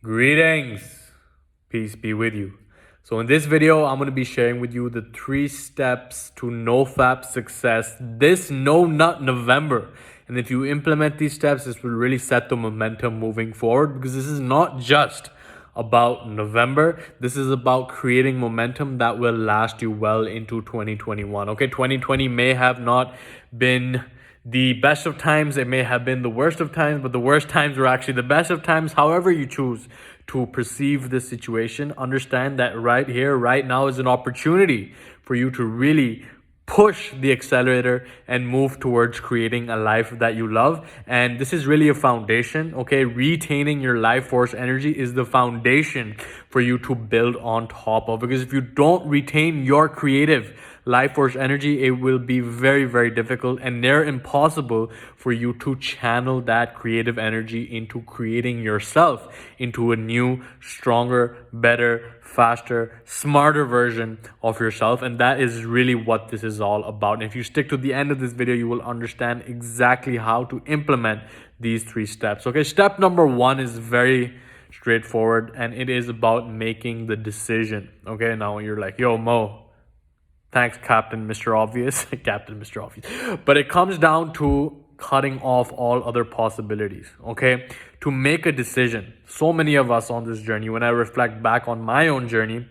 Greetings, peace be with you. So in this video, I'm going to be sharing with you the 3 steps to NoFap success this No Nut November. And if you implement these steps, this will really set the momentum moving forward, because this is not just about November. This is about creating momentum that will last you well into 2021. Okay, 2020 may have not been the best of times, it may have been the worst of times, but the worst times were actually the best of times. However you choose to perceive this situation, understand that right here, right now is an opportunity for you to really push the accelerator and move towards creating a life that you love. And this is really a foundation. Okay, retaining your life force energy is the foundation for you to build on top of, because if you don't retain your creative life force energy, it will be very, very difficult and near impossible for you to channel that creative energy into creating yourself into a new, stronger, better, faster, smarter version of yourself. And that is really what this is all about. And if you stick to the end of this video, you will understand exactly how to implement these 3 steps. Okay, step number 1 is very straightforward, and it is about making the decision. Okay, now you're like, yo, Mo, thanks, Captain Mr. Obvious. Captain Mr. Obvious. But it comes down to cutting off all other possibilities, okay? To make a decision. So many of us on this journey, when I reflect back on my own journey,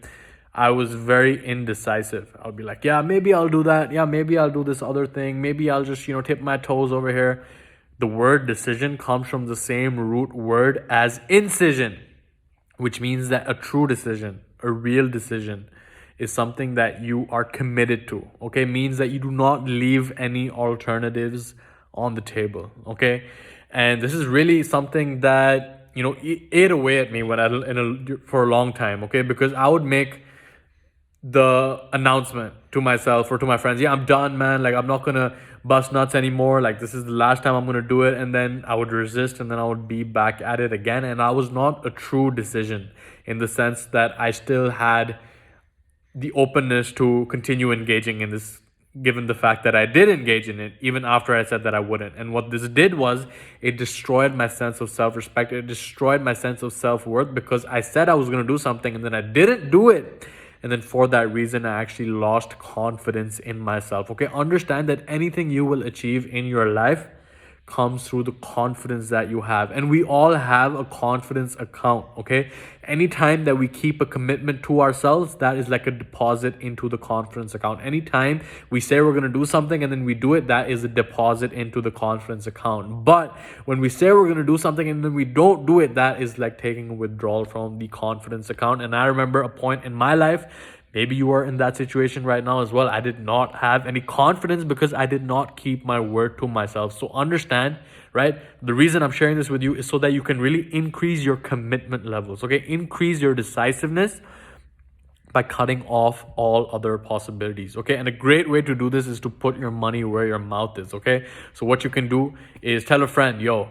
I was very indecisive. I'll be like, yeah, maybe I'll do that. Yeah, maybe I'll do this other thing. Maybe I'll just, tip my toes over here. The word decision comes from the same root word as incision, which means that a true decision, a real decision, is something that you are committed to. Okay, means that you do not leave any alternatives on the table. Okay, and this is really something that ate away at me for a long time. Okay, because I would make the announcement to myself or to my friends, yeah, I'm done, man, like I'm not gonna bust nuts anymore, like this is the last time I'm gonna do it. And then I would resist, and then I would be back at it again. And I was not a true decision, in the sense that I still had the openness to continue engaging in this, given the fact that I did engage in it even after I said that I wouldn't. And what this did was, it destroyed my sense of self-respect. It destroyed my sense of self-worth, because I said I was going to do something and then I didn't do it. And then for that reason, I actually lost confidence in myself. Okay, understand that anything you will achieve in your life comes through the confidence that you have. And we all have a confidence account. Okay, anytime that we keep a commitment to ourselves, that is like a deposit into the confidence account. Anytime we say we're going to do something and then we do it, that is a deposit into the confidence account. But when we say we're going to do something and then we don't do it, that is like taking a withdrawal from the confidence account. And I remember a point in my life, maybe you are in that situation right now as well, I did not have any confidence because I did not keep my word to myself. So understand, right? The reason I'm sharing this with you is so that you can really increase your commitment levels, okay? Increase your decisiveness by cutting off all other possibilities, okay? And a great way to do this is to put your money where your mouth is, okay? So what you can do is tell a friend, yo,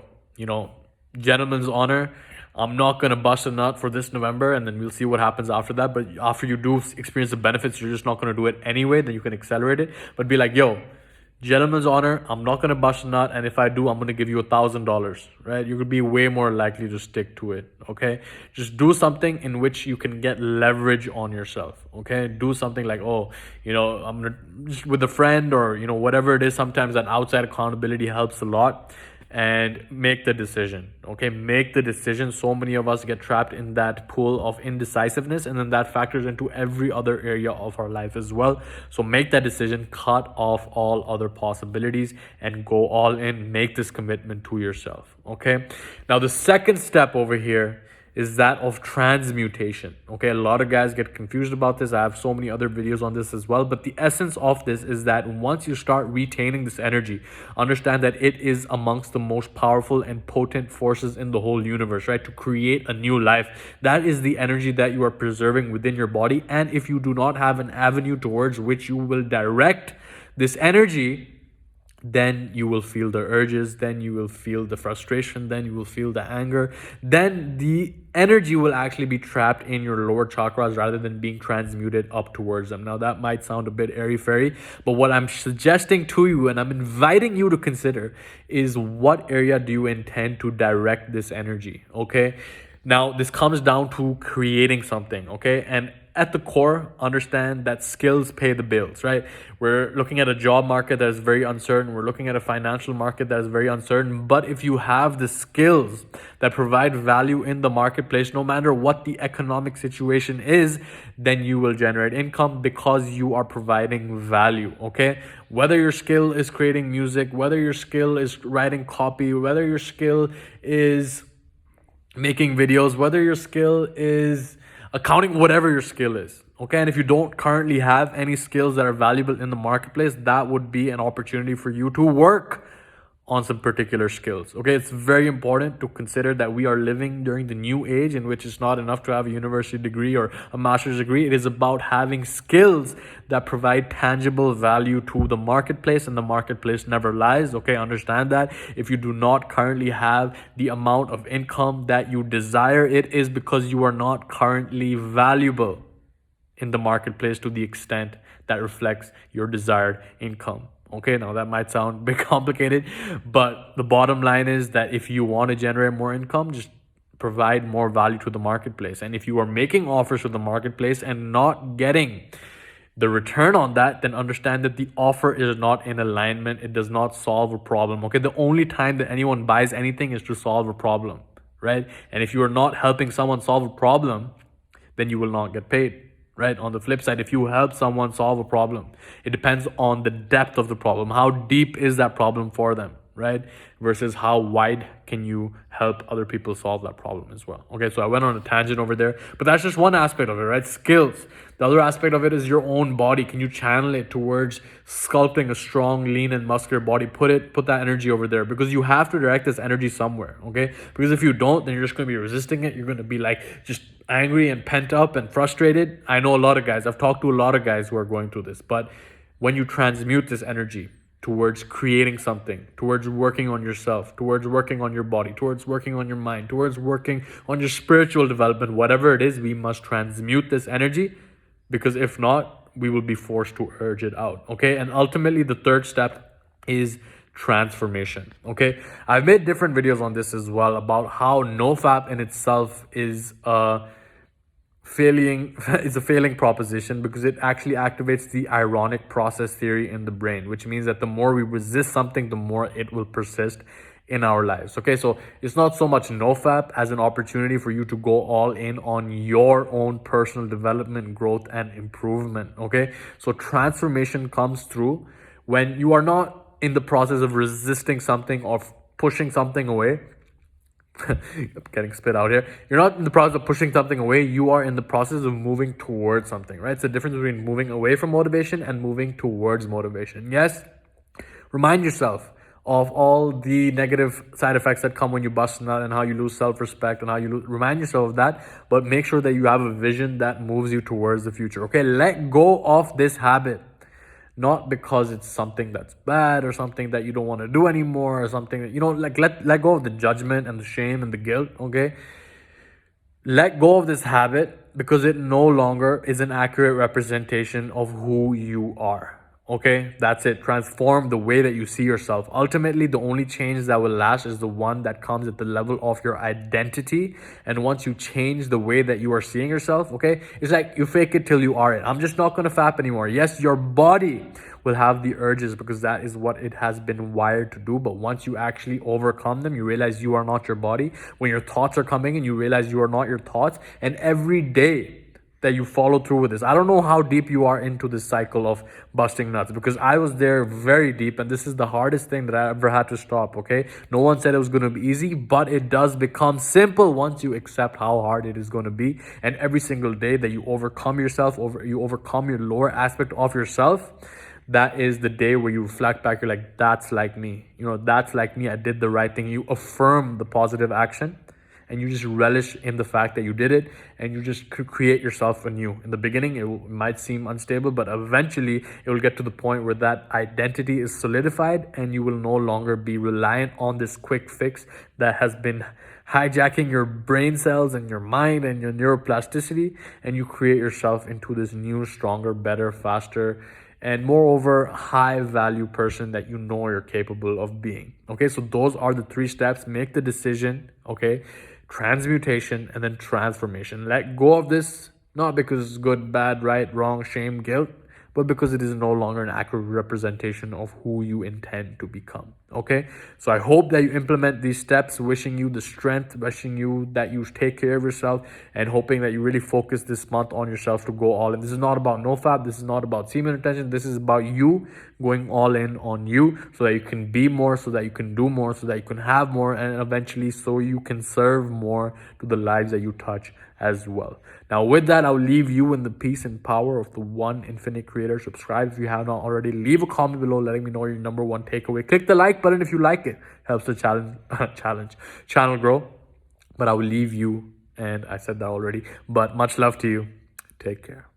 gentleman's honor, I'm not going to bust a nut for this November, and then we'll see what happens after that. But after you do experience the benefits, you're just not going to do it anyway. Then you can accelerate it. But be like, yo, gentleman's honor, I'm not going to bust a nut. And if I do, I'm going to give you $1,000, right? You could be way more likely to stick to it, okay? Just do something in which you can get leverage on yourself, okay? Do something like, I'm going to, just with a friend or, whatever it is. Sometimes that outside accountability helps a lot. And make the decision, okay? Make the decision. So many of us get trapped in that pool of indecisiveness, and then that factors into every other area of our life as well. So make that decision, cut off all other possibilities, and go all in. Make this commitment to yourself, okay? Now, the second step over here is that of transmutation, okay? A lot of guys get confused about this. I have so many other videos on this as well. But the essence of this is that once you start retaining this energy, understand that it is amongst the most powerful and potent forces in the whole universe, right? To create a new life. That is the energy that you are preserving within your body. And if you do not have an avenue towards which you will direct this energy, then you will feel the urges, then you will feel the frustration, then you will feel the anger, then the energy will actually be trapped in your lower chakras rather than being transmuted up towards them. Now that might sound a bit airy-fairy, but what I'm suggesting to you and I'm inviting you to consider is, what area do you intend to direct this energy, okay? Now, this comes down to creating something, okay? And at the core, understand that skills pay the bills, right? We're looking at a job market that is very uncertain. We're looking at a financial market that is very uncertain. But if you have the skills that provide value in the marketplace, no matter what the economic situation is, then you will generate income because you are providing value, okay? Whether your skill is creating music, whether your skill is writing copy, whether your skill is making videos, whether your skill is accounting, whatever your skill is, okay? And if you don't currently have any skills that are valuable in the marketplace, that would be an opportunity for you to work on some particular skills, okay? It's very important to consider that we are living during the new age in which it's not enough to have a university degree or a master's degree. It is about having skills that provide tangible value to the marketplace, and the marketplace never lies, okay? Understand that. If you do not currently have the amount of income that you desire, it is because you are not currently valuable in the marketplace to the extent that reflects your desired income. Okay, now that might sound a bit complicated, but the bottom line is that if you want to generate more income, just provide more value to the marketplace. And if you are making offers to the marketplace and not getting the return on that, then understand that the offer is not in alignment. It does not solve a problem. Okay, the only time that anyone buys anything is to solve a problem, right? And if you are not helping someone solve a problem, then you will not get paid. Right? On the flip side, if you help someone solve a problem, it depends on the depth of the problem. How deep is that problem for them, right? Versus how wide can you help other people solve that problem as well. Okay, so I went on a tangent over there, but that's just one aspect of it, right? Skills. The other aspect of it is your own body. Can you channel it towards sculpting a strong, lean, and muscular body? Put that energy over there, because you have to direct this energy somewhere, okay? Because if you don't, then you're just going to be resisting it. You're going to be like just angry and pent up and frustrated. I know a lot of guys. I've talked to a lot of guys who are going through this. But when you transmute this energy towards creating something, towards working on yourself, towards working on your body, towards working on your mind, towards working on your spiritual development, whatever it is, we must transmute this energy, because if not, we will be forced to urge it out, okay? And ultimately, the third step is transformation, okay? I've made different videos on this as well about how NoFap in itself is a failing proposition, because it actually activates the ironic process theory in the brain, which means that the more we resist something, the more it will persist in our lives. Okay, so it's not so much NoFap as an opportunity for you to go all in on your own personal development, growth, and improvement. Okay, so transformation comes through when you are not in the process of resisting something or pushing something away. I'm getting spit out here. You're not in the process of pushing something away. You are in the process of moving towards something, right? It's the difference between moving away from motivation and moving towards motivation. Yes, remind yourself of all the negative side effects that come when you bust a nut, and how you lose self-respect, and how you remind yourself of that, but make sure that you have a vision that moves you towards the future. Okay, let go of this habit. Not because it's something that's bad or something that you don't want to do anymore, or something that, like let go of the judgment and the shame and the guilt, okay? Let go of this habit because it no longer is an accurate representation of who you are. Okay, that's it. Transform the way that you see yourself. Ultimately, the only change that will last is the one that comes at the level of your identity. And once you change the way that you are seeing yourself, okay, it's like you fake it till you are it. I'm just not going to fap anymore. Yes, your body will have the urges because that is what it has been wired to do. But once you actually overcome them, you realize you are not your body. When your thoughts are coming in, you realize you are not your thoughts. And every day that you follow through with this. I don't know how deep you are into this cycle of busting nuts, because I was there very deep, and this is the hardest thing that I ever had to stop, okay? No one said it was going to be easy, but it does become simple once you accept how hard it is going to be. And every single day that you overcome yourself, you overcome your lower aspect of yourself, that is the day where you reflect back, you're like, that's like me. That's like me. I did the right thing. You affirm the positive action. And you just relish in the fact that you did it, and you just create yourself anew. In the beginning, it might seem unstable, but eventually it will get to the point where that identity is solidified, and you will no longer be reliant on this quick fix that has been hijacking your brain cells and your mind and your neuroplasticity, and you create yourself into this new, stronger, better, faster, and moreover, high value person that you're capable of being. Okay, so those are the 3 steps. Make the decision, okay, transmutation, and then transformation. Let go of this, not because it's good, bad, right, wrong, shame, guilt, but because it is no longer an accurate representation of who you intend to become. Okay, so I hope that you implement these steps, wishing you the strength, wishing you that you take care of yourself, and hoping that you really focus this month on yourself to go all in. This is not about NoFap, this is not about semen retention, this is about you going all in on you, so that you can be more, so that you can do more, so that you can have more, and eventually so you can serve more to the lives that you touch as well. Now with that, I'll leave you in the peace and power of the one infinite creator. Subscribe if you have not already. Leave a comment below letting me know your number one takeaway. Click the like button if you like it. Helps the channel grow. But I will leave you, and I said that already, but much love to you. Take care.